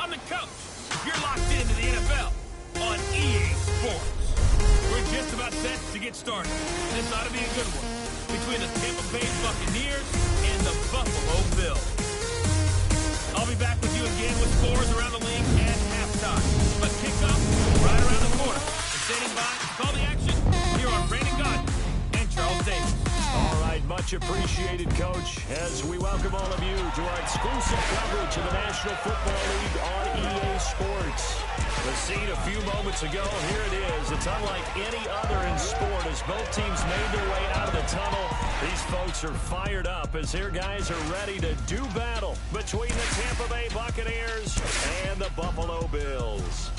I'm the coach. You're locked into the NFL on EA Sports. We're just about set to get started. This ought to be a good one between the Tampa Bay Buccaneers and the Buffalo Bills. I'll be back with you again with scores around the league at halftime. But kickoff right around the corner. And standing by to call the action, here are Brandon Godden and Charles Davis. All right, much appreciated, Coach, as we welcome all of you to our exclusive coverage of the National Football League on EA Sports. The scene a few moments ago, here it is. It's unlike any other in sport as both teams made their way out of the tunnel. These folks are fired up as their guys are ready to do battle between the Tampa Bay Buccaneers and the Buffalo Bills.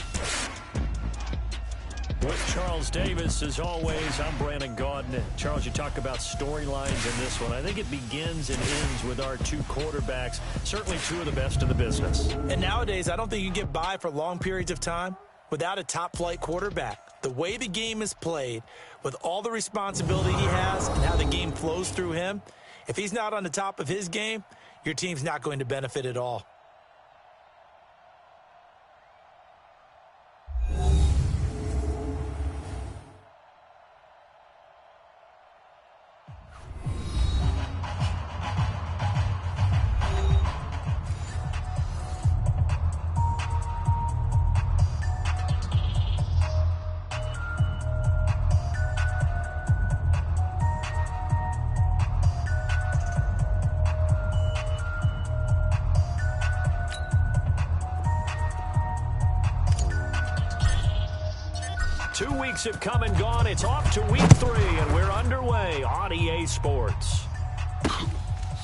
With Charles Davis, as always, I'm Brandon Godden. Charles, you talk about storylines in this one. I think it begins and ends with our two quarterbacks, certainly two of the best in the business. And nowadays, I don't think you can get by for long periods of time without a top-flight quarterback. The way the game is played, with all the responsibility he has and how the game flows through him, if he's not on the top of his game, your team's not going to benefit at all. Have come and gone. It's off to week 3, and we're underway on EA Sports.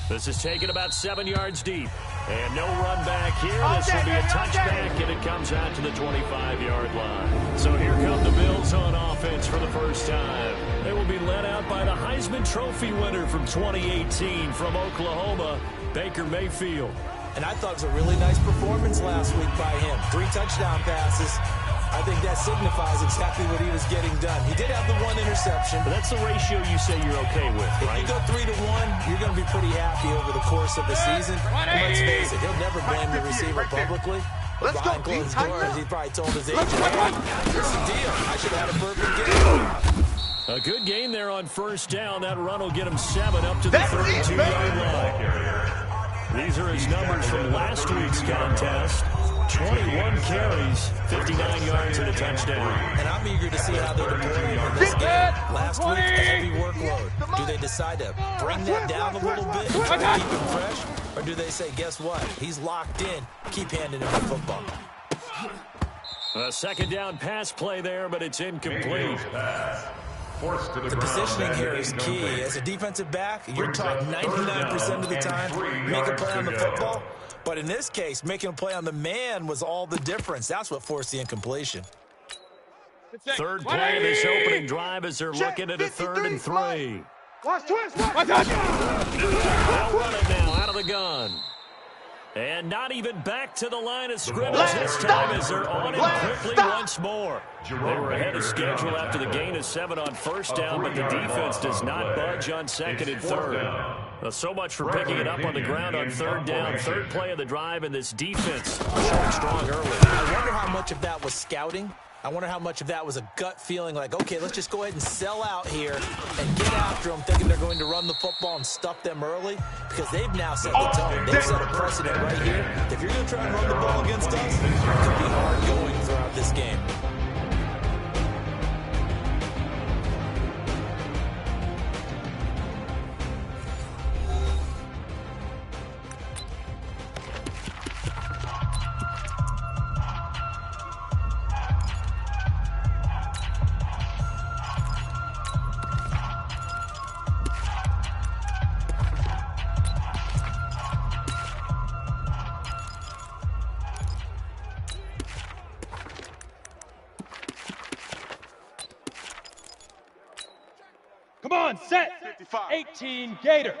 This is taken about 7 yards deep, and no run back here. This will be a touchback, and it comes out to the 25-yard line. So here come the Bills on offense for the first time. They will be led out by the Heisman Trophy winner from 2018 from Oklahoma, Baker Mayfield. And I thought it was a really nice performance last week by him. 3 touchdown passes. I think that signifies exactly what he was getting done. He did have the 1 interception. But that's the ratio you say you're okay with, right? If you go 3 to 1, you're going to be pretty happy over the course of the season. Let's face it, he'll never blame the receiver publicly. But behind closed doors, he probably told his agent, hey, here's the deal. I should have had a perfect game. A good gain there on first down. That run will get him 7 up to the 32-yard line. These are his numbers from last week's contest. 21 carries, 59 yards, and a touchdown. And I'm eager to see how they deploy him in this game. Last week, a heavy workload. Do they decide to bring that down a little bit and try to keep him fresh? Or do they say, guess what? He's locked in. Keep handing him the football. A second down pass play there, but it's incomplete. The positioning here is key. As a defensive back, you're taught 99% of the time, make a play on the football. But in this case, making a play on the man was all the difference. That's what forced the incompletion. Third play of this opening drive as they're looking at a 3rd and 3. They'll run it now out of the gun. And not even back to the line of scrimmage this time as they're on it quickly once more. They were ahead of schedule after the gain of 7 on first down, but the defense does not budge on 2nd and 3rd. So much for picking it up on the ground on 3rd down. Third play of the drive, and this defense showing strong early. I wonder how much of that was scouting. I wonder how much of that was a gut feeling like, okay, let's just go ahead and sell out here and get after them, thinking they're going to run the football and stuff them early, because they've now set the tone. They've set a precedent right here. If you're going to try and run the ball against us, it could be hard going throughout this game. Come on, set. 18, Gator.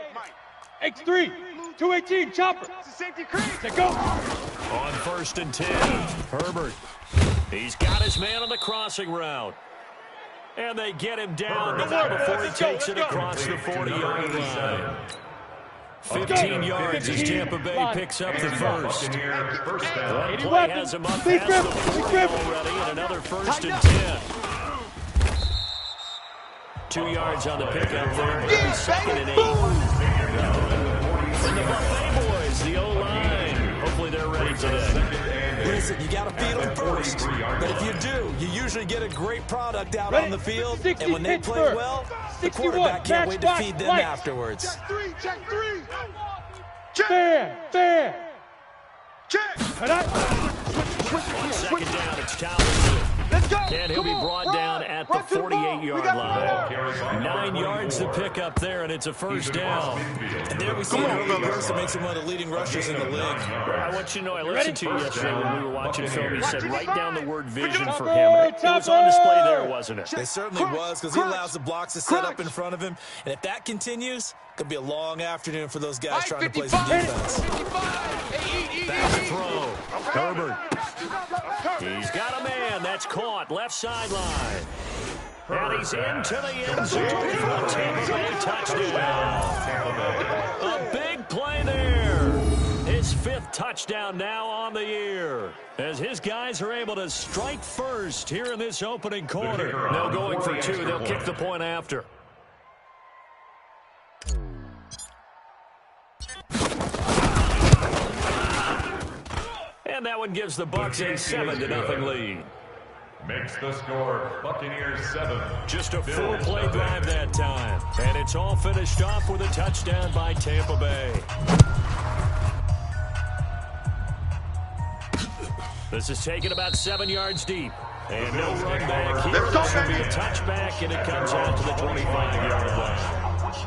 X3, 218, Chopper. Safety creep. Set go. On 1st and 10, Herbert. He's got his man on the crossing route. And they get him down before he takes it across the 40-yard line. 15 yards as Tampa Bay picks up the first. That play has him up Please past the 40 grip. already, and another 1st and 10. 2 yards on the pickup there. It'll be 2nd and 8. And the Buffet boys, the O-line. Hopefully they're ready today. Listen, you got to feed them first. But if you do, you usually get a great product out on the field. And when they play well, the quarterback can't wait to feed them afterwards. Check three. Fair. Check. On 2nd down, it's Collins. Let's go. And he'll be brought down at the 48-yard line. 9 yards to pick up there, and it's a 1st down. And there we see an early burst that makes him one of the leading rushers in the league. I want you to know, I listened to you yesterday when we were watching film. He said, write down the word vision for him. It was on display there, wasn't it? It certainly was, because he allows the blocks to set up in front of him. And if that continues, it could be a long afternoon for those guys trying to play some defense. Back to throw. Herbert. He's got a man. That's caught. Left sideline. And he's into the end zone for a Tampa Bay touchdown. A big play there. His 5th touchdown now on the year, as his guys are able to strike first here in this opening quarter. No going for 2. They'll kick the point after. And that one gives the Bucs a 7-0 lead. Makes the score Buccaneers 7. Just a 4-play drive that time. And it's all finished off with a touchdown by Tampa Bay. This is taken about 7 yards deep. And no run back here. This will be a touchback, and it comes out to the 25-yard line.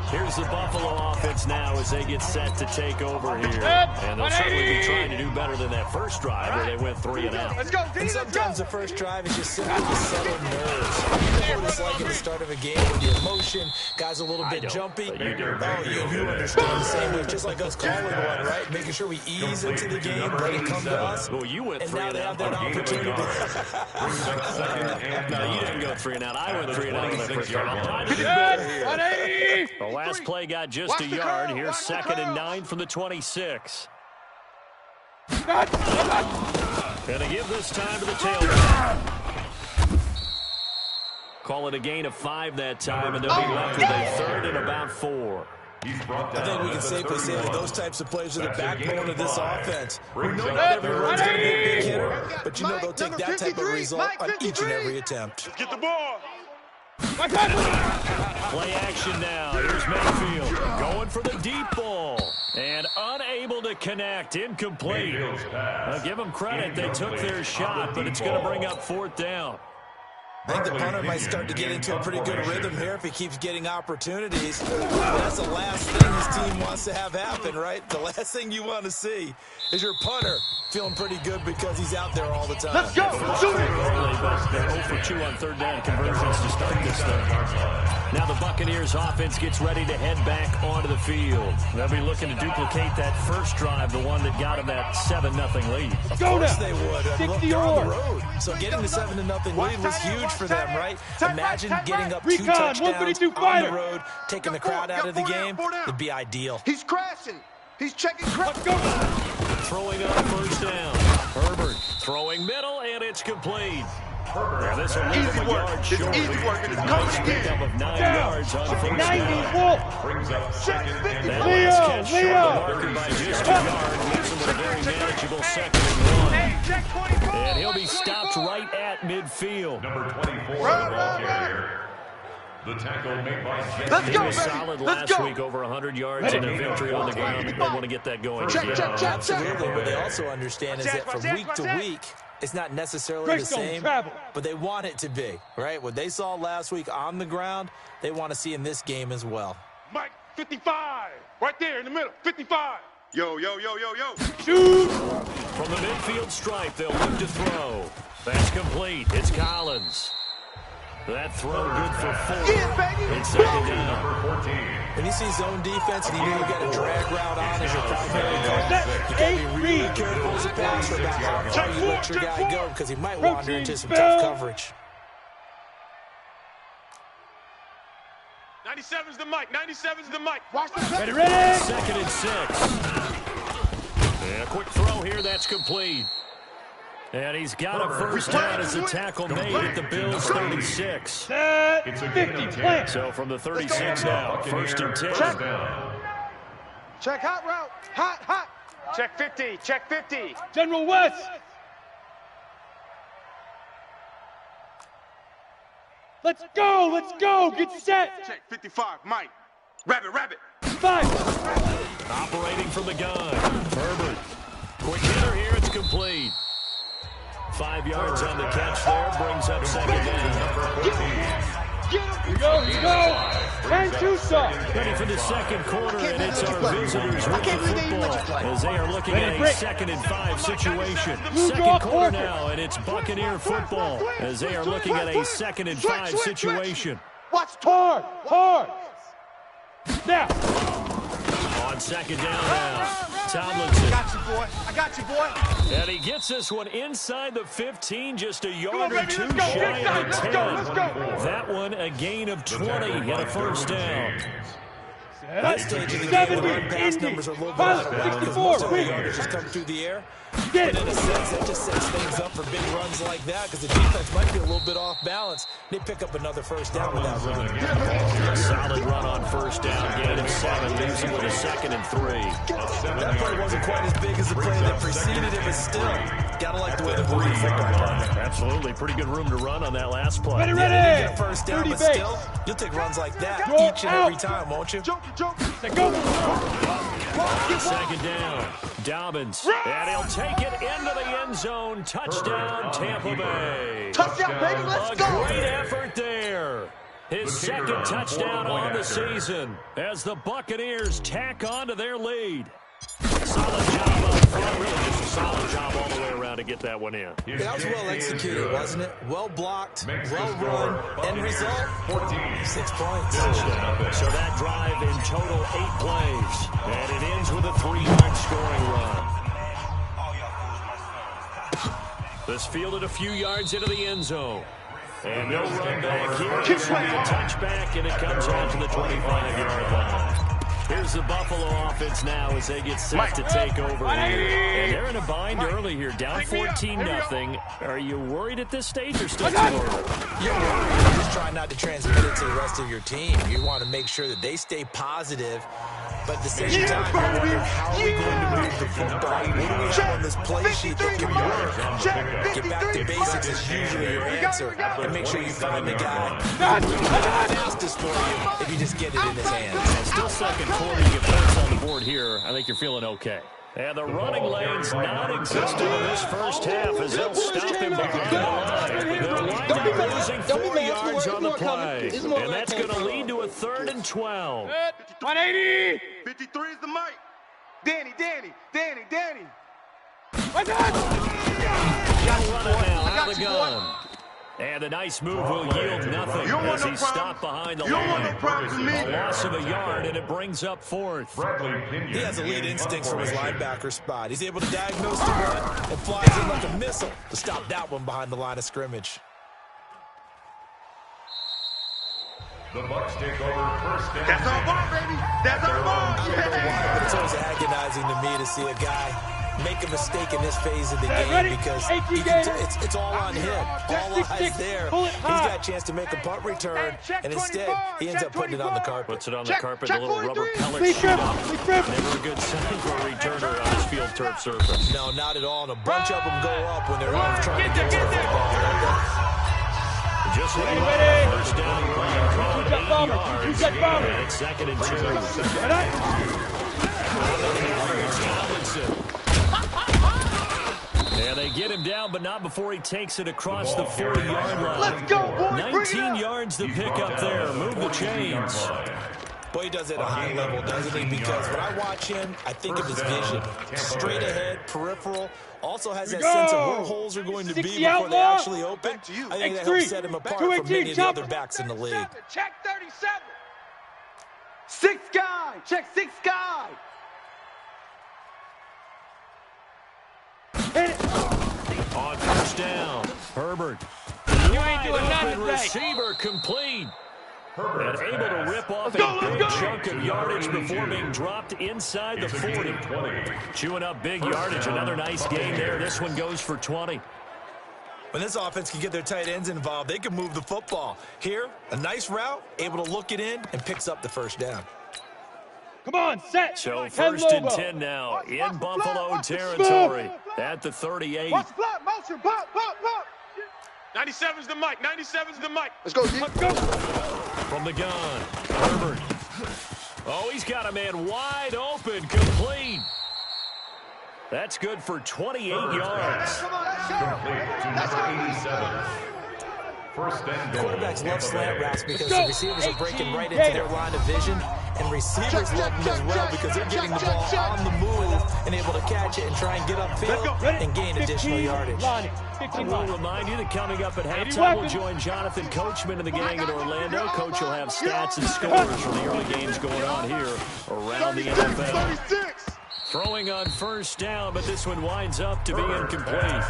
Here's the Buffalo offense now as they get set to take over here. And they'll certainly be trying to do better than that first drive where they went 3 and out. And sometimes the first drive is just simply to settle nerves. You know what it's like at the start of a game when the emotion, guys a little bit jumpy. But you do. You understand the same way, just like us calling one, right? Making sure we ease into the game, let it come to us. Well, you went 3 And and now they have out. that opportunity. No, you didn't go 3 and out. I went 3 and out on that first drive. I'm trying to do better here. 180. The last play got just a yard. Here's 2nd and 9 from the 26. Gonna give this time to the tailback. Call it a gain of 5 that time, and they'll be left with a 3rd and about 4. I think we can safely say that those types of plays are the backbone of this offense. We know not every run's going to be a big hitter, but you know they'll take that type of result on each and every attempt. Let's get the ball. Play action now. Here's Mayfield going for the deep ball and unable to connect. Incomplete. I'll give them credit. They took their shot, but it's going to bring up 4th down. I think the punter might start to get into a pretty good rhythm here if he keeps getting opportunities. That's the last thing his team wants to have happen, right? The last thing you want to see is your punter feeling pretty good because he's out there all the time. Let's go. Shoot it. They're 0 for 2 on 3rd down conversions to start this thing. Now the Buccaneers offense gets ready to head back onto the field. They'll be looking to duplicate that first drive, the one that got them that 7-0 lead. Of course they would. Look, they're on the road. So getting the 7-0 lead was huge for them, right? Imagine getting up 2 touchdowns on the road, taking the crowd out of the game. It'd be ideal. He's crashing. He's checking crash. Throwing up 1st down. Herbert throwing middle, and it's complete. Now this will leave him a yard short. Easy work. It's coming Pick up of 9 yards on 1st 90, down. Wolf. Brings up 2nd and That Leo, last catch short Leo. of the marker by just a yard leaves him with a very manageable 2nd and 1. And he'll be stopped right at midfield. number 24 on the ball carrier. The tackle made by Let's He go, was baby. solid Let's last go. week, over 100 yards and a victory on the ground. They want to get that going again. Absolutely. What they also understand is that from week to week, it's not necessarily the same, but they want it to be, right? What they saw last week on the ground, they want to see in this game as well. Mike, 55. Right there in the middle. 55. Yo. Shoot. From the midfield stripe, they'll look to throw. That's complete. It's Collins. That throw good for 4. Yeah, baby. It's 2nd down. 14. When you see zone defense and you know you've got a drag route on as your primary call, you got to be really careful as a passer about how far you let your guy go because he might wander into some tough coverage. 97's the mic. 97's the mic. Watch the Ready, ready. 2nd and 6. And a quick throw here. That's complete. And he's got a first down as the tackle made at the Bills' 36. Set. 50. Plant. So from the 36 now, 1st and 10. check hot route. Hot. Check 50. Check 50. General West. Let's go. Let's go. Get set. Check 55. Mike. Rabbit. 5. Operating from the gun. Herbert. Quick hitter here. It's complete. 5 yards on the catch there. Brings up 2nd down. Here we go. And Tucson. Ready for the 2nd quarter, and it's our visitors with the football as they are looking at a 2nd and 5 situation. 2nd quarter now, and it's Buccaneer football as they are looking at a 2nd and 5 situation. Watch hard. Now. On 2nd down now, Tomlinson. I got you, boy. And he gets this one inside the 15, just a yard or baby, two let's go. shy of the 10. Let's go. That one a gain of 20 and a first down. At this stage of the game, the run pass numbers are a little bit out of balance because most of the yardage just come through the air. But in a sense, that just sets things up for big runs like that because the defense might be a little bit off balance. They pick up another first down with that run. Solid run on first down, gain of 7, leaves him with a 2nd and 3. That play wasn't quite as big as the play that preceded it, but still, gotta like the way they're moving football, partner. Absolutely, pretty good room to run on that last play. Ready. Yeah, you get a first down, but base. still, you'll take runs like that Go each and every out. time, won't you? Joker. Let's go. 2nd down, Dobbins, and he'll take it into the end zone. Touchdown, Tampa Bay. Touchdown, baby. Let's A go. great effort there. His 2nd touchdown on the season as the Buccaneers tack on to their lead. Solid job up front, really just a solid job all the way around to get that one in. Yeah, that was well executed, wasn't it? Well blocked, well run, end result, 6 points. So that drive in total 8 plays, and it ends with a 3-yard scoring run. This fielded a few yards into the end zone. And no run back here. It's a touchback, and it comes out to the 25-yard line. Here's the Buffalo offense now as they get set to take over here. And they're in a bind early here, down 14-0. Are you worried at this stage or still too early? You're worried. You're just trying not to transmit it to the rest of your team. You want to make sure that they stay positive. But at the same time, you're wondering, how are we going to move the football? What do we have on this play sheet that can work? Get back to basics is usually your answer. And make sure you find the guy fastest for you if you just get it in his hands. Still 2nd quarter, you get points on the board here. I think you're feeling okay. And the running lane's non-existent in this first half as they'll stop him behind the line. They'll wind up losing 4 yards on the play. And that's going to lead to a 3rd and 12. 180. 53 is the mic. Danny. My God. Got running now out of the gun. And a nice move will yield nothing as he's stopped behind the line. A loss of a yard, and it brings up 4th. He has elite instincts from his linebacker spot. He's able to diagnose the run and flies in like a missile to stop that one behind the line of scrimmage. The Bucs take over first down. That's our ball, baby. That's our ball. But it's always agonizing to me to see a guy make a mistake in this phase of the game because it's all on him. All eyes there. He's got a chance to make a punt return, and instead he ends up putting it on the carpet. Puts it on the carpet, a little rubber pellet shoot up. Never a good sign for a returner on this field turf surface. No, not at all. And a bunch of them go up when they're trying to get to the football. Just like first down run, caught 8 yards, and it's 2nd and 2. And they get him down, but not before he takes it across the 40-yard line. Let's go, boys. 19 yards to pick up there. Move the chains. Boy, he does it at a high level, doesn't he? Because when I watch him, I think of his vision. Straight ahead, peripheral. Also has that sense of where holes are going to be before they actually open. I think that helps set him apart from many of the other backs in the league. Check 37. 6 guy. Check 6 guy. On first down, Herbert. You ain't doing nothing today. Receiver complete. And able to rip off a big chunk of yardage before being dropped inside the 40. Chewing up big yardage. Another nice gain there. This one goes for 20. When this offense can get their tight ends involved, they can move the football. Here, a nice route, able to look it in, and picks up the first down. Come on, set. So first and 10 now in Buffalo territory at the 38. Watch flat motion, pop, pop, pop. 97's the mic. 97's the mic. Let's go, D. Let's go. From the gun, Herbert. Oh, he's got a man wide open, complete. That's good for 28 yards. Come on, let's go. Let's go. First and goal. Quarterbacks love slant routes because the receivers are breaking right into their line of vision, and receivers love them as well because they're getting the ball on the move and able to catch it and try and get upfield and gain additional yardage. We'll remind you that coming up at halftime, we'll join Jonathan Coachman and the gang in Orlando. Coach will have stats and scores from the early games going on here around the NFL. 36. Throwing on first down, but this one winds up to be incomplete.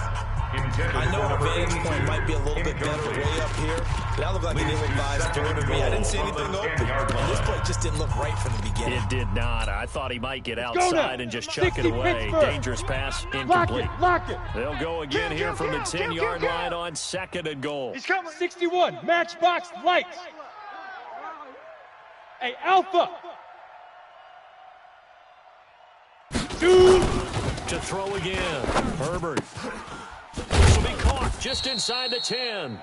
I know our vantage point might be a little bit better way up here, but I look like an ill-advised throw to me. I didn't see anything open, and this play just didn't look right from the beginning. It did not. I thought he might get outside and just chuck it away. Dangerous pass, incomplete. Lock it. They'll go again here from the 10-yard line on second and goal. He's coming. 61, matchbox lights. Hey, Alpha. 2. To throw again. Herbert. This will be caught just inside the 10.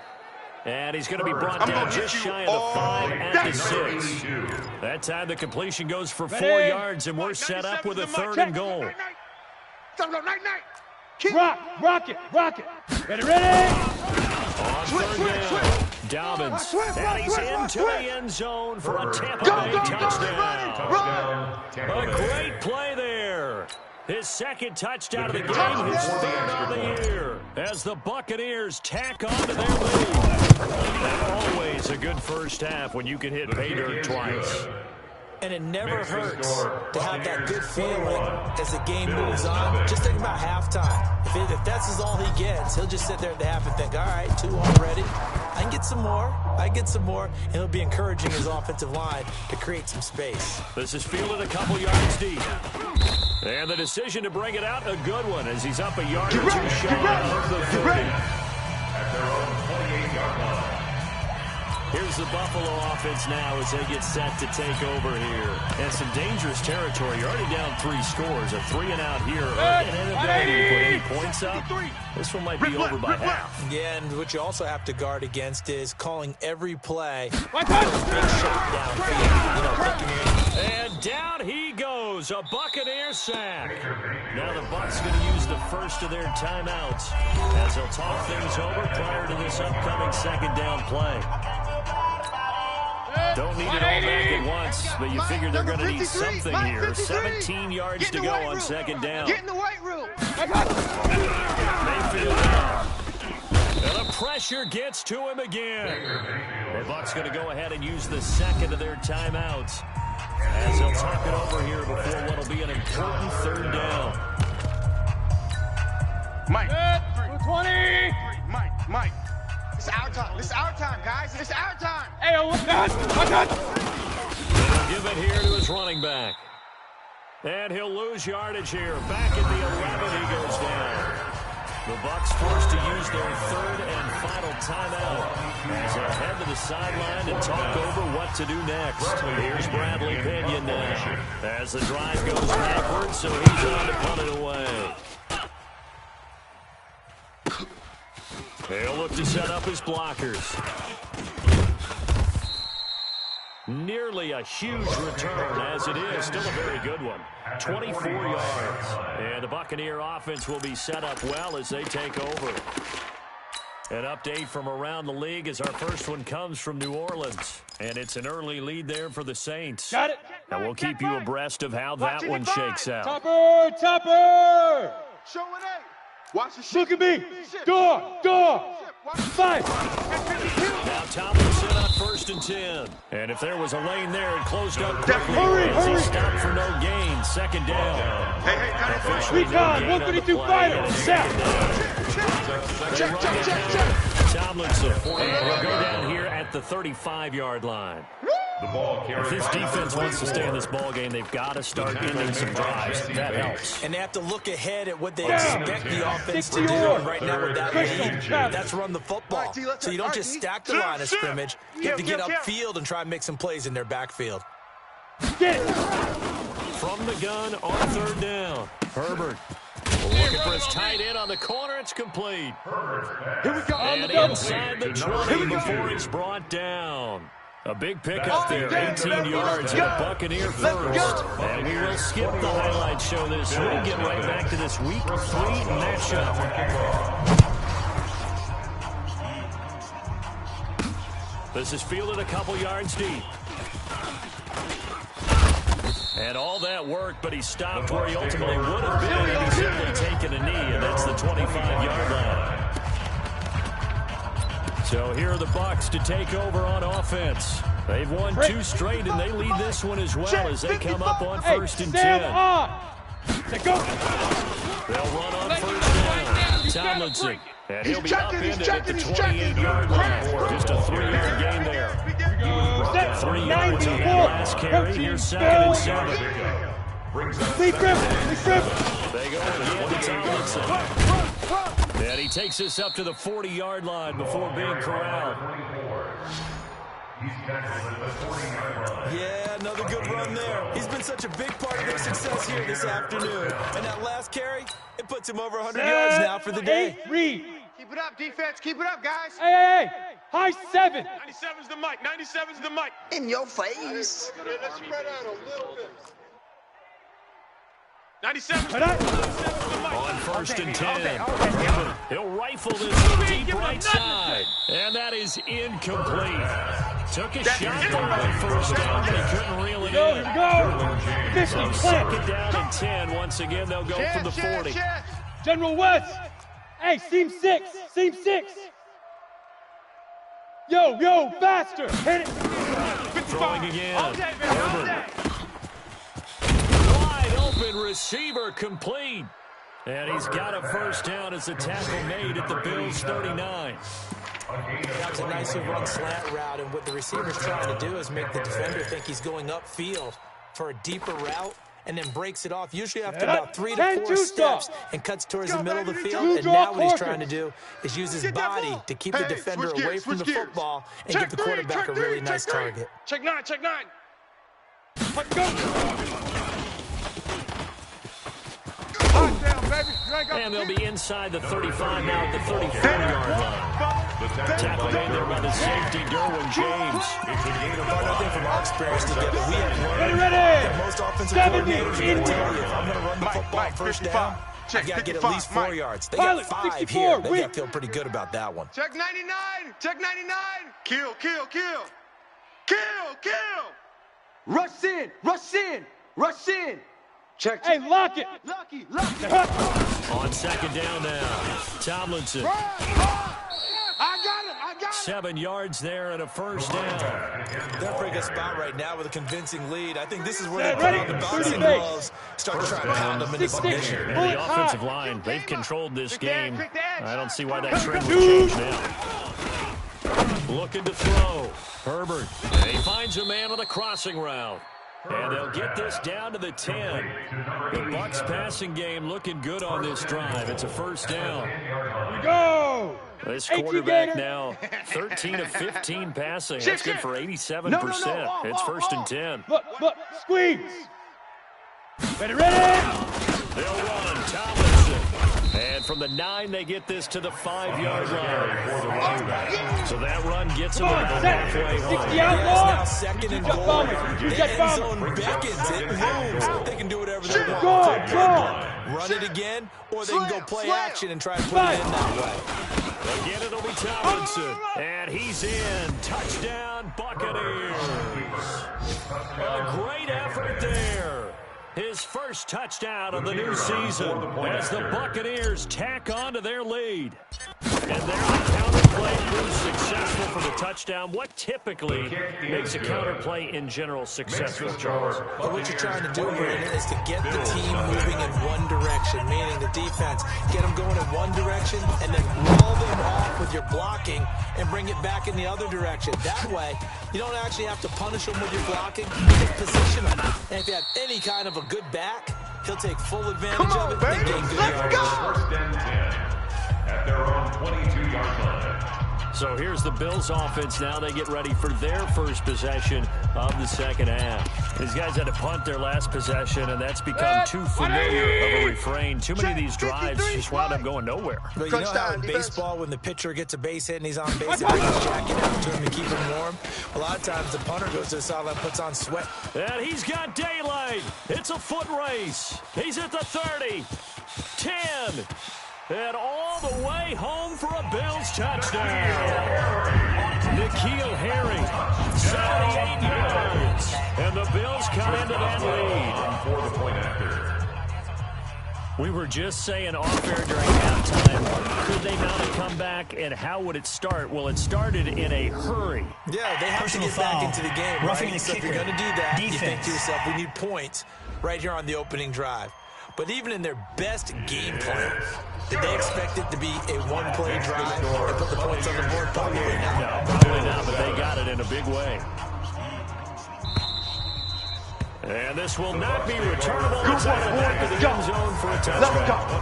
And he's going to be brought down just shy of the 5 at the 6. That time the completion goes for 4 yards, and we're set up with a third and goal. Rock it. Ready. On third down, Dobbins. And he's into the end zone for a Tampa Bay touchdown. A great play there. His second touchdown of the game, his third of the year, as the Buccaneers tack on to their lead. And always a good first half when you can hit pay dirt twice. And it never hurts to have that good feeling as the game moves on. Just think about halftime. If that's all he gets, he'll just sit there at the half and think, all right, 2 already. I can get some more. And he'll be encouraging his offensive line to create some space. This is fielded a couple yards deep. And the decision to bring it out, a good one, as he's up a yard or 2 shy of the 30. At their own 28-yard line. Here's the Buffalo offense now as they get set to take over here. And some dangerous territory. You're already down 3 scores. A 3-and-out here. An inability to put any points up. This one might be over by half. Yeah, and what you also have to guard against is calling every play. Big shot downfield. And down he goes. A Buccaneer sack. Now the Bucs going to use the first of their timeouts as they'll talk things over prior to this upcoming second down play. Don't need it all back at once, but you figure they're going to need something here. 17 yards to go on second down. Get in the weight room. Mayfield down. And the pressure gets to him again. The Bucs going to go ahead and use the second of their timeouts as they'll talk it over here before what will be an important third down. Mike. 20. Mike. It's our time, guys. It's our time. Hey, what's that? They'll give it here to his running back. And he'll lose yardage here. Back at the 11, he goes down. The Bucs forced to use their third and final timeout as they head to the sideline and talk over what to do next. Here's Bradley Pinion now as the drive goes backwards, so he's on to punt it away. They'll look to set up his blockers. Nearly a huge return, as it is. Still a very good one. 24 yards. And the Buccaneer offense will be set up well as they take over. An update from around the league as our first one comes from New Orleans. And it's an early lead there for the Saints. Got it. And we'll keep you abreast of how that one shakes out. Topper. Show it A. Watch the Look at me. Door. 5. Now Tomlinson on first and 10. And if there was a lane there, it closed up quickly. Hurry. He stopped for no gain. Second down. Hey, Recon, 132 fighter. Set. Tomlinson will go down here at at the 35-yard line. The ball carried If this by defense number wants to stay in this ball game, they've got to start ending some drives. That helps. And they have to look ahead at what they expect the offense to do. And right now with that lead, that's run the football. So you don't just stack the line of scrimmage. You have to get upfield and try and make some plays in their backfield. From the gun on third down. Herbert looking for his tight end on the corner. It's complete. Here we go. And inside the 20 before he's brought down. A big pickup there, 18 yards and a Buccaneer first. And we will skip the highlight show this week. Get right back to this Week 3 matchup. This is fielded a couple yards deep. And all that worked, but he stopped where he ultimately would have been had he simply taken a knee, and that's the 25-yard line. So here are the Bucs to take over on offense. They've won 2 straight, and they lead this one as well as they come up on 1st and 10. They'll run on first down. Tomlinson. And he'll be upended at the 28-yard line. Just a 3-yard gain there. 3 yards on that last carry. Here's 2nd and 7. They go again to Tomlinson. And he takes this up to the 40-yard line before being corralled. Yeah, another good run there. He's been such a big part of their success here this afternoon. And that last carry, it puts him over 100 yards now for the day. Read. Keep it up, defense. Keep it up, guys. Hey. High 7. 97's the mic. 97's the mic. In your face. Let's spread out a little bit. 97's the mic. On 1st and 10. He'll rifle this one deep right side. And that is incomplete. Took a shot there on first down, but he couldn't reel it in. Here we go. So 2nd down and 10. Once again, they'll go from the 40. General West. Hey, seam 6. Seam 6. Yo, faster. Hit it. Throwing again. Herbert. Wide open receiver complete. And he's got a first down as the tackle made at the Bills' 39. That's a nicely run slant route, and what the receiver's trying to do is make the defender think he's going upfield for a deeper route, and then breaks it off, usually after about 3 to 4 steps, and cuts towards the middle of the field. And now what he's trying to do is use his body to keep the defender away from the football and give the quarterback a really nice target. Check 9. Let's go. And they'll be inside the 35 now at the 34-yard line. Tackle made there by the safety, Derwin James. Nothing from our experience together. We have learned that most offensive coordinators are going to tell you, if I'm going to run the football first down, I got to get at least 4 yards. They got 5 here. They got to feel pretty good about that one. Check 99. Check 99. Kill. Rush in. Check. Hey, lock it. Lucky. On 2nd down now, Tomlinson. I got him. 7 yards there and a first down. They're in a pretty good spot right now with a convincing lead. I think this is where they put on the boxing gloves, start to try and pound them into submission. And the offensive line, they've controlled this game. I don't see why that trend would change now. Looking to throw. Herbert. And he finds a man on the crossing route. And they'll get this down to the 10. The Bucs passing game looking good on this drive. It's a first down. Here we go. This quarterback now 13 of 15 passing. That's good for 87%. It's 1st and 10. Look, squeeze. Ready. They'll run. Tomlinson. And from the 9, they get this to the 5-yard line. So that run gets them over the halfway home. 60 out long. Now 2nd and goal. The end zone beckons. It moves. They can do whatever they want. Run it again, or they can go play action and try and put it in that way. Again, it'll be Tomlinson. And he's in. Touchdown, Buccaneers. A great effort there. His first touchdown of the new season as the Buccaneers tack on to their lead. And there the counterplay proves successful for the touchdown. What typically makes a counterplay in general successful, Charles? But what you're trying to do, Brandon, is to get the team moving in one direction, meaning the defense, get them going in one direction, and then roll them off with with your blocking and bring it back in the other direction. That way, you don't actually have to punish him with your blocking. Just position him. And if you have any kind of a good back, he'll take full advantage of it and gain good Let's go! First and 10 at their own 22-yard line. So here's the Bills offense now. They get ready for their first possession of the second half. These guys had to punt their last possession, and that's become too familiar of a refrain. Too many of these drives just wound up going nowhere. But you know how in baseball, when the pitcher gets a base hit and he's on base, everybody's jacking out to him to keep him warm? A lot of times the punter goes to the sideline, puts on sweat. And he's got daylight. It's a foot race. He's at the 30, 10, and all the way home for a Bills touchdown. N'Keal Harry, 78 yards. And the Bills come into that lead. For the point after. We were just saying off-air during halftime, could they mount a comeback, and how would it start? Well, it started in a hurry. Yeah, they have to get back into the game, right? So if you're going to do that, you think to yourself, we need points right here on the opening drive. But even in their best game plan, did they expect it to be a one-play drive and put the points on the board? Probably not. No, probably not, but they got it in a big way. And this will not be returnable. It's out of the back of the end zone for a touchdown.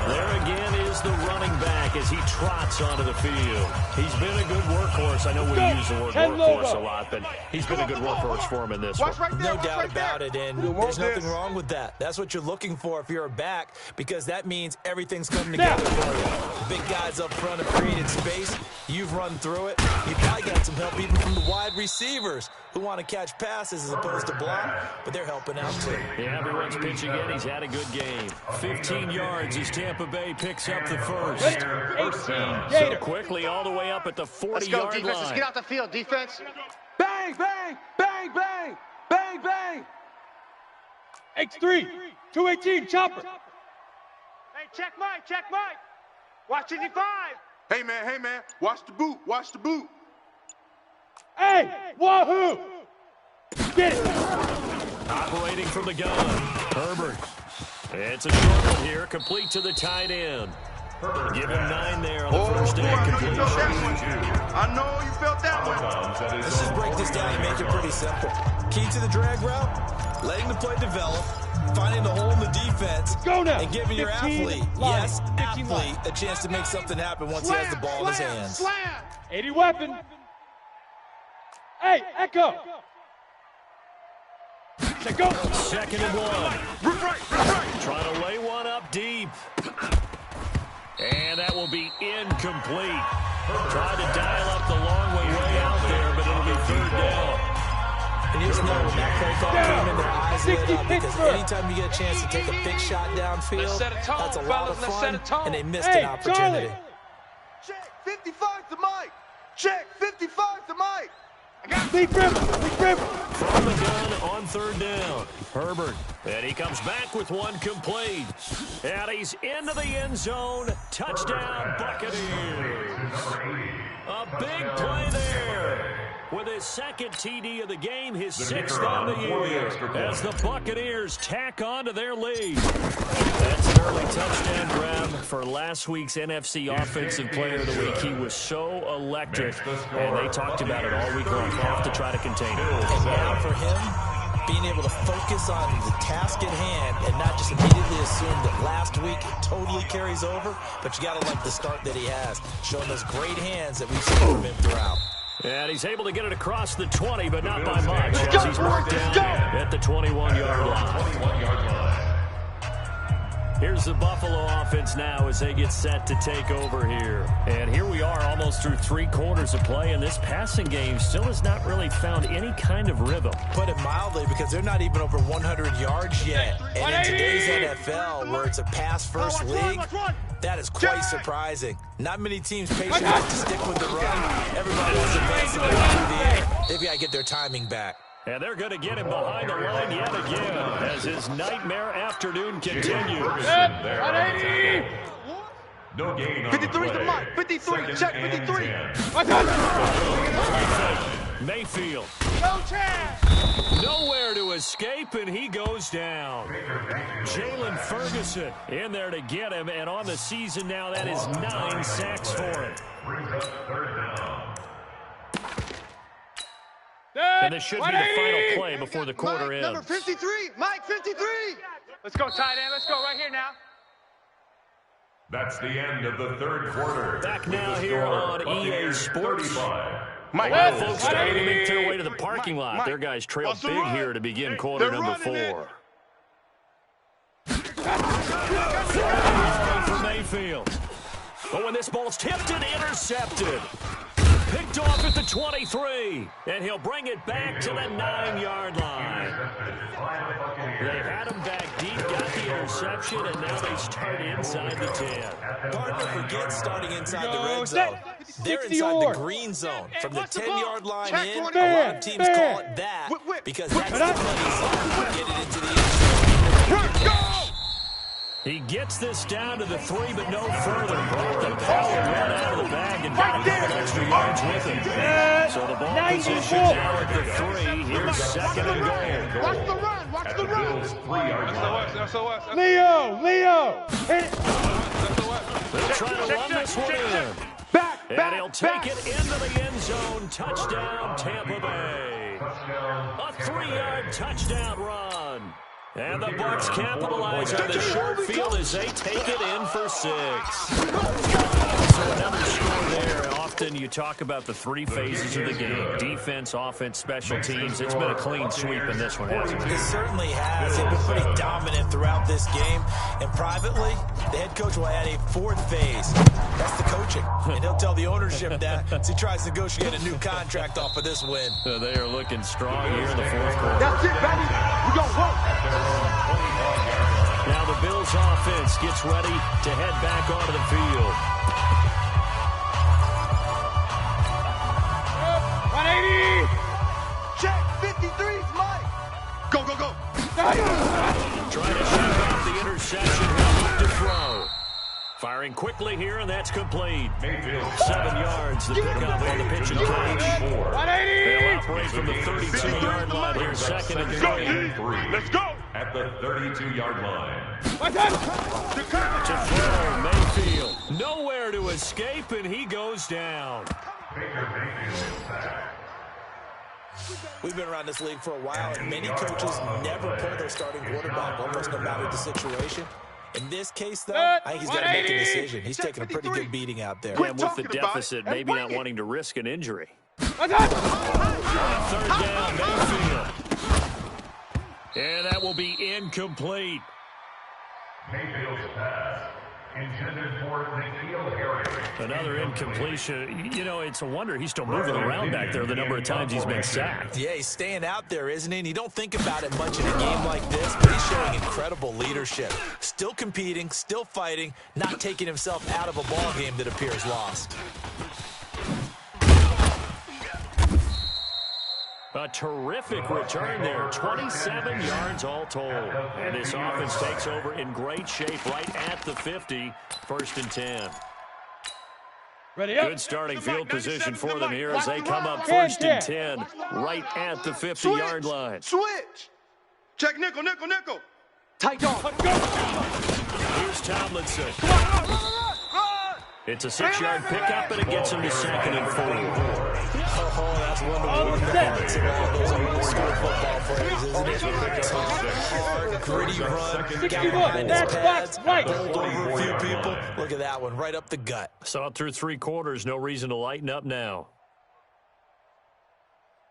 There again is the running back as he trots onto the field. He's been a good workhorse. I know we use the word workhorse a lot, but he's been a good workhorse for him in this one. No doubt about it, and there's nothing wrong with that. That's what you're looking for if you're a back, because that means everything's coming together for you. Big guys up front have created space. You've run through it. You probably got some help even from the wide receivers who want to catch passes as opposed to block, but they're helping out too. Yeah, everyone's pitching in. He's had a good game. 15 yards as Tampa Bay picks up the first. 18 So Gator. quickly all the way up at the Let's go, 40-yard defense. Let's line. get out the field, defense. Bang, bang, bang, bang, bang, bang. X3, 218, chopper. Hey, check Mike, check Mike. Watch 55. Hey, man, watch the boot, watch the boot. Hey, wahoo! Get it! Operating from the gun, Herbert. It's a short one here, complete to the tight end. Give him 9 there on the first I down know you completion. felt that one. I know you felt that one. Let's just break this down and make it pretty simple. Key to the drag route, letting the play develop, finding the hole in the defense, Go now. and giving your 15 athlete, line, yes, 15 athlete, line. a chance to make something happen once he has the ball in his hands. Slam. 80 weapon. Hey, Echo. Say go. 2nd and 1. Trying to lay one up deep. And that will be incomplete. Tried to dial up the long way out there, but it'll be 3rd down. And you just know when that play call came in, their eyes lit 60 up, because Pittsburgh. anytime you get a chance to take a big shot downfield, that's a lot of fun, and they missed Hey, an opportunity. Charlie. Check 55 to Mike. Check 55 to Mike. Deep river. From the gun on 3rd down. Herbert. And he comes back with one complete. And he's into the end zone. Touchdown, Buccaneers. A big play there. With his 2nd TD of the game, his 6th on the year. As the Buccaneers tack on to their lead. That's an early touchdown grab for last week's NFC Offensive Player of the Week. He was so electric, and they talked about it all week long. Have to try to contain him. And now for him, being able to focus on the task at hand and not just immediately assume that last week it totally carries over, but you got to like the start that he has, showing those great hands that we've seen from him throughout. And he's able to get it across the 20, but not by much, as he's marked down at the 21-yard line. Here's the Buffalo offense now as they get set to take over here. And here we are almost through 3 quarters of play, and this passing game still has not really found any kind of rhythm. Put it mildly, because they're not even over 100 yards yet. And in today's NFL, where it's a pass-first league, that is quite surprising. Not many teams patient enough to stick with the run. Everybody is advancing through the air. They've got to get their timing back. And they're going to get him behind the line yet again as his nightmare afternoon continues. No gain on 53 the to play. Mike. 53. Second Check and 53. 10. Mayfield Nowhere to escape, and he goes down. Jalen Ferguson in there to get him, and on the season now, that is 9 sacks for him. And this should be the final play before the quarter Mike, ends. number 53. Mike, 53. Let's go, tight end. Let's go right here now. That's the end of the third quarter. Back now here on EA Sports. 35. Well, folks starting to make their way to the parking lot. Their guys trail big here to begin quarter number 4. For Mayfield. Oh, and this ball's tipped and intercepted. Picked off at the 23. And he'll bring it back to the 9-yard line. They had him back deep, got the interception, and now they start inside the 10. Gardner forgets starting inside the red zone. They're inside the green zone. From the 10-yard line in, a lot of teams call it that because that's the money zone for getting into the end zone. He gets this down to the 3, but no further. Brought the power run out of the bag and got a couple extra yards with him. So the ball position now at the 3. Here's second and goal. Watch the run. Watch the run. 3-yard line. Leo. Hit it. They'll try to run this one in. And he'll take it into the end zone. Touchdown, Tampa Bay. A 3-yard touchdown run. And the Bucs capitalize on the short field as they take it in for 6. So another score there. Often you talk about the 3 phases of the game. Defense, offense, special teams. It's been a clean sweep in this one, hasn't it? It certainly has. They've been pretty dominant throughout this game. And privately, the head coach will add a 4th phase. That's the coaching. And he'll tell the ownership that as he tries to negotiate a new contract off of this win. They are looking strong here in the 4th quarter. That's it, baby. We gonna work. Now the Bills offense gets ready to head back onto the field. 180. Check 53's Mike. Go, go, go. Trying to shake off the interception. He'll look to throw. Firing quickly here, and that's complete. 7 yards, the pickup on the pitch and catch. 180. They'll operate from the 32-yard line here, second and 3. Let's go. At the 32-yard line. To throw, Mayfield. Nowhere to escape, and he goes down. We've been around this league for a while, and many coaches never pull their starting quarterback almost no matter the situation. In this case, though, I think he's got to make a decision. He's taking a pretty good beating out there. And with the deficit, maybe not wanting to risk an injury. What's 3rd down, Mayfield. And that will be incomplete. Mayfield's pass intended for N'Keal Harry. Another incompletion. You know, it's a wonder he's still moving around back there the number of times he's been sacked. Yeah, he's staying out there, isn't he? And you don't think about it much in a game like this, but he's showing incredible leadership. Still competing, still fighting, not taking himself out of a ball game that appears lost. A terrific return there. 27 yards all told. And this offense takes over in great shape right at the 50. 1st and 10. Ready up. Good starting field position for them here as they come up 1st and 10 right at the 50-yard line. Switch. Check nickel, nickel, nickel. Tight dog. Let's go. Here's Tomlinson. It's a 6-yard pickup, and it gets him to 2nd and 4. Oh, that's one of the parts of all those old school football phrases, isn't it? Hard, gritty run, got behind his pads, bowled over a few people. Look at that one, right up the gut. Saw it through 3 quarters, no reason to lighten up now.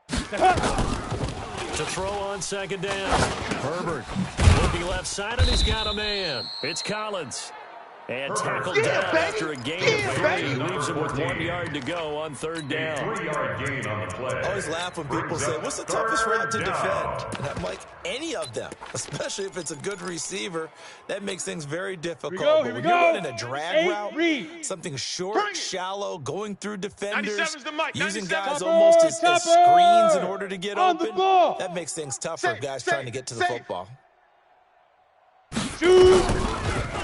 To throw on 2nd down. Herbert looking left side, and he's got a man. It's Collins. And tackled down after a gain of 3. Leaves him with 1 yard to go on 3rd down. 3-yard gain on the play. I always laugh when people say, what's the toughest route to defend? And I'm like, any of them, especially if it's a good receiver. That makes things very difficult. But when you're running a drag route, something short, shallow, going through defenders, using guys almost as screens in order to get open, that makes things tough for guys trying to get to the football.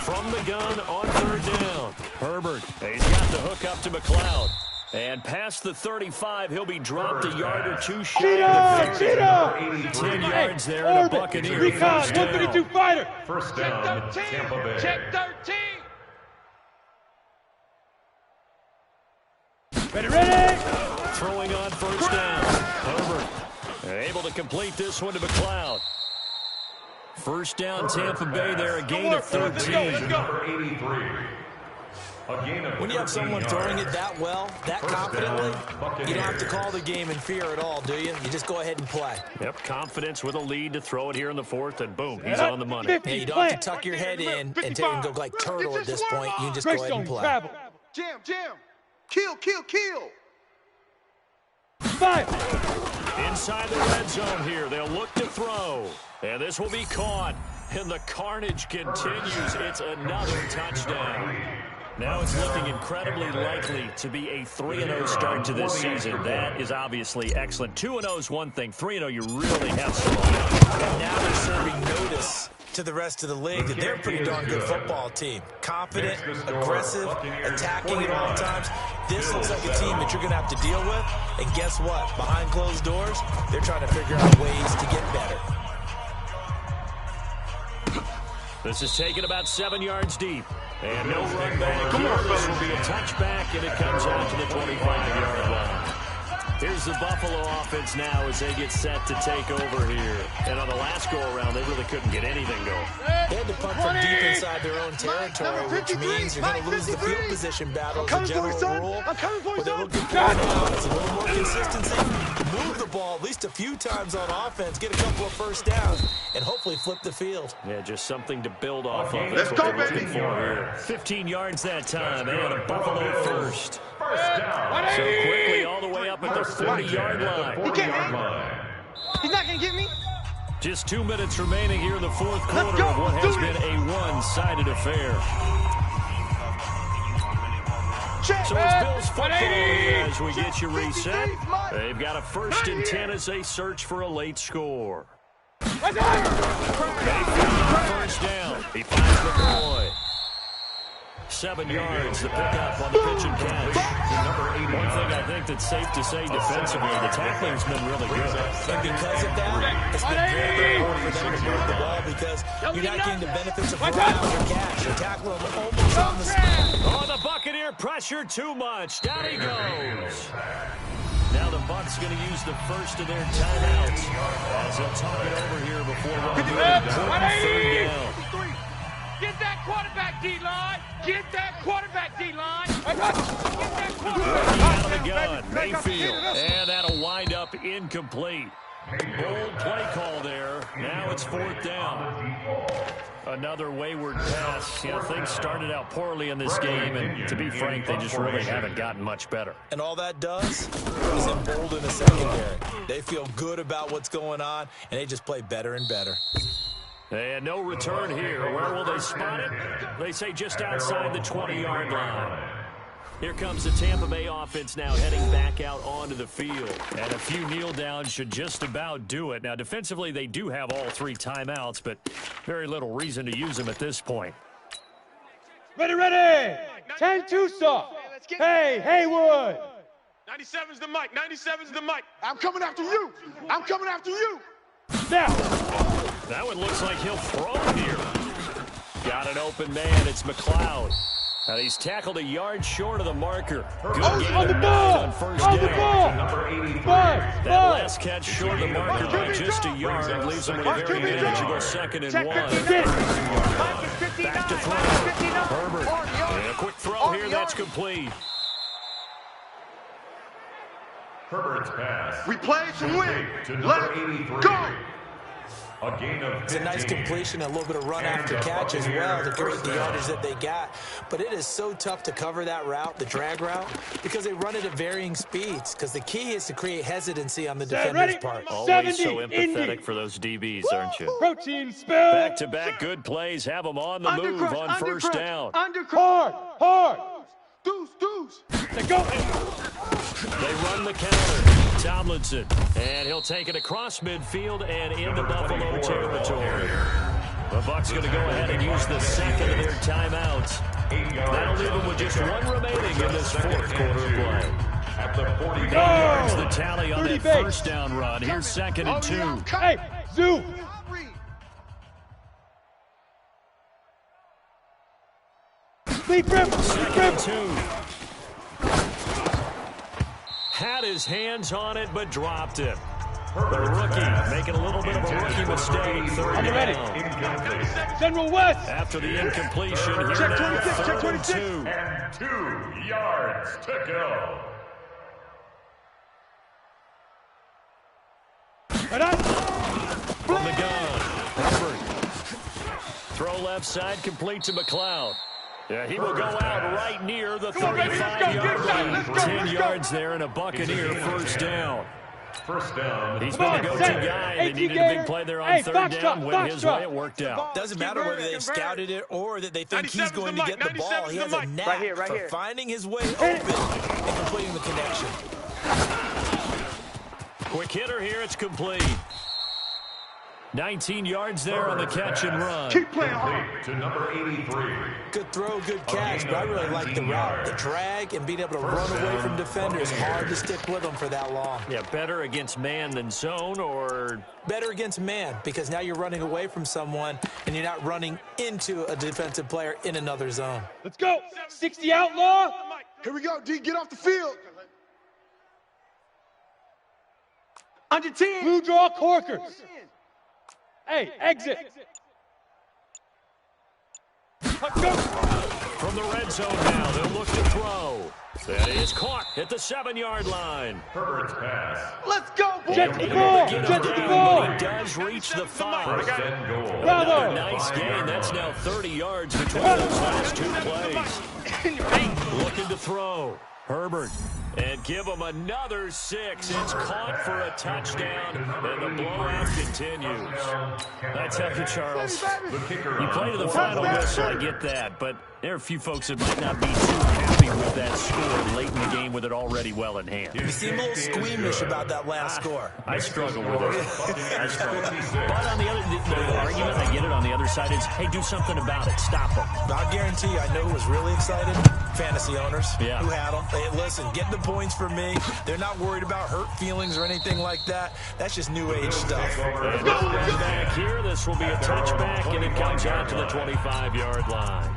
From the gun on 3rd down. Herbert, he's got the hook up to McLeod. And past the 35, he'll be dropped a yard or two shy of the 50. 10 yards there and a Buccaneer Recon, first down. 152 fighter. First down, Tampa Bay. Check 13. Ready. Throwing on first down. Herbert able to complete this one to McLeod. First down, Tampa Bay there, a gain of 13. Number 83. A gain of When you have someone throwing it that well, that confidently, you don't have to call the game in fear at all, do you? You just go ahead and play. Yep, confidence with a lead to throw it here in the fourth, and boom, he's on the money. Yeah, you don't have to tuck your head in and go like turtle at this point. You can just go ahead and play. Jam. Kill. 5. Inside the red zone here, they'll look to throw. And this will be caught. And the carnage continues. It's another touchdown. Now it's looking incredibly likely to be a 3-0 start to this season. That is obviously excellent. 2-0 is one thing. 3-0, you really have some momentum. And now they're serving notice to the rest of the league that they're a pretty darn good football team. Confident, aggressive, attacking at all times. This looks like a team that you're going to have to deal with. And guess what? Behind closed doors, they're trying to figure out ways to get better. This is taken about 7 yards deep. And no run back here. This will be a touchback, and it comes out to the 25-yard line. Here's the Buffalo offense now as they get set to take over here. And on the last go-around, they really couldn't get anything going. They had to punt from deep inside their own territory, which means you're going to lose the field position battle as a general rule. But they're looking for it's a little more consistency. Move the ball at least a few times on offense, get a couple of first downs, and hopefully flip the field. Yeah, just something to build off of. Let's go, That's what they're baby. looking for here. 15 yards that time, and a Buffalo first. First down. So quickly all the way up at the 40-yard line. He can't man. He's not going to get me. Just 2 minutes remaining here in the fourth quarter of what has been a one-sided affair. So it's Bills football here as we get you reset. They've got a 1st and 10 as they search for a late score. First down. He finds McCoy. 7 yards, the pickup on the pitch and catch. One thing I think that's safe to say defensively, the tackling's been really good. And because of that, it's been very, very hard for them to move the ball because you're not getting the benefits of ground or catch. You're tackling them almost on the spot. Oh, the Buccaneer pressure too much. Down he goes. Now the Bucs going to use the first of their timeouts as they'll talk it over here before one third down. Get that quarterback, D-line. Get that quarterback, D-line. Get that quarterback. Out of the gun, Mayfield. And that'll wind up incomplete. Bold play call there. Now it's 4th down. Another wayward pass. You know, things started out poorly in this game, and to be frank, they just really haven't gotten much better. And all that does is embolden the secondary. They feel good about what's going on, and they just play better and better. And no return here. Where will they spot it? They say just outside the 20-yard line. Here comes the Tampa Bay offense now heading back out onto the field. And a few kneel downs should just about do it. Now, defensively, they do have all 3 timeouts, but very little reason to use them at this point. Ready. 10-2 soft. Hey, Haywood. 97's the mic. 97's the mic. I'm coming after you. Now. That one looks like he'll throw here. Got an open man. It's McLeod. And he's tackled a yard short of the marker. Good game On the ball. on first On the down. ball. 5. That last catch short of the marker by just a yard leaves him with a very manageable 2nd and 1. Back to throw. Herbert. And a quick throw here. That's complete. Herbert's pass. We played to win. Let's go. A gain of 15. It's a nice completion, a little bit of run after catch as well to create the yardage that they got. But it is so tough to cover that route, the drag route, because they run it at varying speeds. Because the key is to create hesitancy on the defender's part. Always so empathetic for those DBs, aren't you? Protein spill. Back-to-back good plays. Have them on the move on first down. Hard. Deuce. They go. They run the counter. Tomlinson, and he'll take it across midfield and into Buffalo territory. The Bucs going to go ahead and use the 2nd of their timeouts. That'll leave them with just 1 remaining in this 4th quarter of play. at the 40. There's the tally on that base. first down run. Here's 2nd and 2. Hey, Zoo. Lead rim. 2nd and 2. Had his hands on it, but dropped it. The rookie making a little bit of a rookie mistake. 3rd down. General West. After the incompletion, here Check now, 26, check 3rd and 26. 2. And 2 yards to go. Right on. From the gun, Herbert. Throw left side, complete to McLeod. Yeah, he will go out right near the 35-yard line. 10 yards there and a Buccaneer first down. First down. He's been the go-to guy. They needed a big play there on 3rd down. Went his way, it worked out. Doesn't matter whether they scouted it or that they think he's going to get the ball. He has a knack for finding his way open and completing the connection. Quick hitter here, it's complete. 19 yards there on the catch and run. Keep playing hard. To number 83. Good throw, good catch, but I really like the route. The drag and being able to run away from defenders. Hard to stick with them for that long. Yeah, better against man than zone, or Better against man, because now you're running away from someone and you're not running into a defensive player in another zone. Let's go. 60 outlaw. Here we go, D. Get off the field. Under 10. Blue draw corkers. Hey, exit. Go. from the red zone now. They'll look to throw. That is caught at the 7-yard line. Herbert's pass. Let's go, boys. Jet to the ball. Jet to the ball. He does reach the 5. First and goal. Another nice gain. That's now 30 yards between those last 2 plays. Looking to throw. Herbert. And give him another 6. It's caught for a touchdown, and the blowout continues. That's heavy, Charles. You play to the final whistle, I get that, but there are a few folks that might not be too happy with that score late in the game with it already well in hand. You seem a little squeamish about that last score. I struggle with it. I struggle. But on the other, the argument, I get it, on the other side is, hey, do something about it. Stop them. I guarantee you, I know who was really excited. Fantasy owners who had them. Hey, listen, get the points for me. They're not worried about hurt feelings or anything like that. That's just new age stuff. And back here, this will be a touchback, and it comes out to the 25-yard line.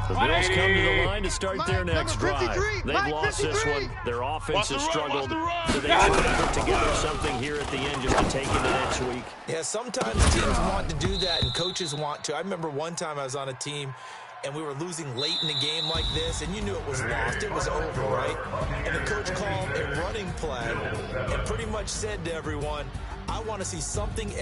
The Bills come to the line to start their next drive. They've lost this one. Their offense has struggled. So they try to put together something here at the end just to take into next week. Yeah, sometimes teams want to do that and coaches want to. I remember one time I was on a team and we were losing late in the game like this, and you knew it was lost. It was over, right? And the coach called a running play and pretty much said to everyone, I want to see something